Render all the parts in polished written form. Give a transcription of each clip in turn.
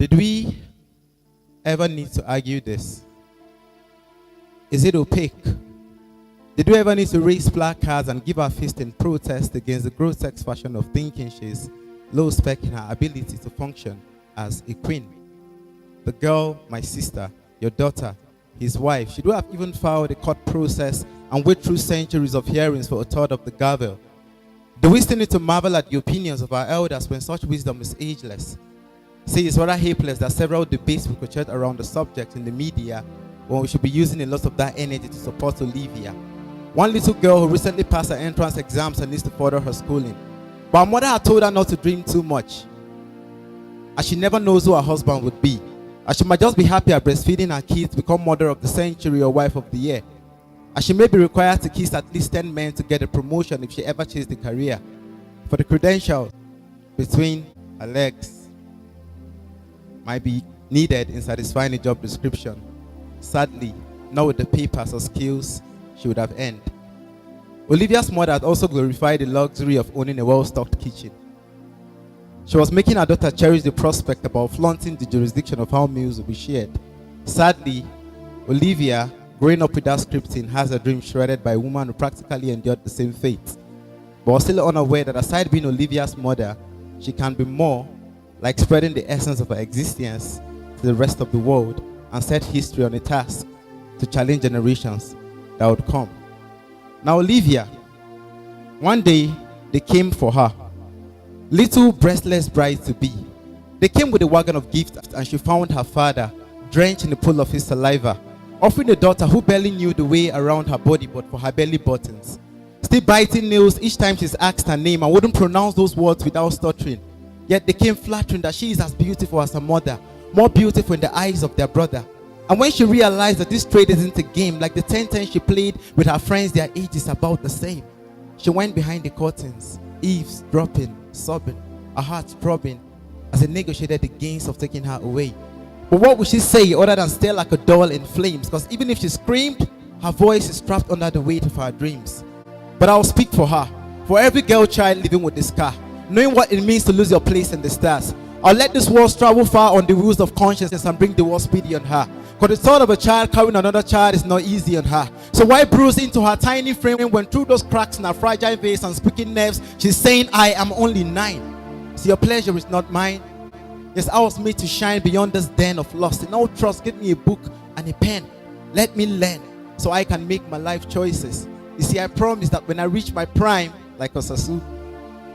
Did we ever need to argue this? Is it opaque? Did we ever need to raise placards and give our fist in protest against the grotesque fashion of thinking she's low spec in her ability to function as a queen? The girl, my sister, your daughter, his wife, should we have even filed a court process and wait through centuries of hearings for a third of the gavel? Do we still need to marvel at the opinions of our elders when such wisdom is ageless? See, it's rather hopeless that several debates will crochet around the subject in the media when we should be using a lot of that energy to support Olivia, one little girl who recently passed her entrance exams and needs to further her schooling. But her mother had told her not to dream too much, as she never knows who her husband would be, as she might just be happy at breastfeeding her kids to become mother of the century or wife of the year, as she may be required to kiss at least 10 men to get a promotion if she ever chased a career, for the credentials between her legs might be needed in satisfying a job description. Sadly, not with the papers or skills she would have earned. Olivia's mother had also glorified the luxury of owning a well-stocked kitchen. She was making her daughter cherish the prospect about flaunting the jurisdiction of how meals will be shared. Sadly, Olivia, growing up with that scripting, has her dream shredded by a woman who practically endured the same fate, but was still unaware that aside being Olivia's mother, she can be more, like spreading the essence of her existence to the rest of the world and set history on a task to challenge generations that would come. Now Olivia, one day they came for her, little breastless bride-to-be. They came with a wagon of gifts and she found her father drenched in the pool of his saliva, offering a daughter who barely knew the way around her body but for her belly buttons, still biting nails each time she's asked her name and wouldn't pronounce those words without stuttering. Yet they came flattering that she is as beautiful as her mother, more beautiful in the eyes of their brother. And when she realized that this trade isn't a game, like the 10 she played with her friends, their age is about the same, she went behind the curtains, eavesdropping, sobbing, her heart throbbing as they negotiated the gains of taking her away. But what would she say other than stare like a doll in flames? Because even if she screamed, her voice is trapped under the weight of her dreams. But I'll speak for her, for every girl child living with this scar, knowing what it means to lose your place in the stars. I'll let this world travel far on the wheels of consciousness and bring the world speedy on her. Because the thought of a child carrying another child is not easy on her. So why bruise into her tiny frame when through those cracks in her fragile face and squeaking nerves, she's saying, I am only 9. So your pleasure is not mine. Yes, I was made to shine beyond this den of lust. In all trust, give me a book and a pen. Let me learn so I can make my life choices. You see, I promise that when I reach my prime, like Osasu,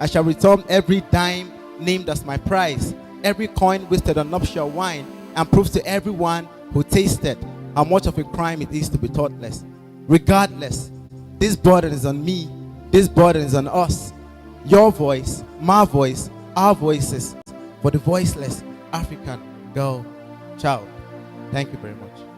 I shall return every dime named as my prize, every coin wasted on nuptial wine, and prove to everyone who tasted how much of a crime it is to be thoughtless. Regardless, this burden is on me, this burden is on us. Your voice, my voice, our voices for the voiceless African girl child. Thank you very much.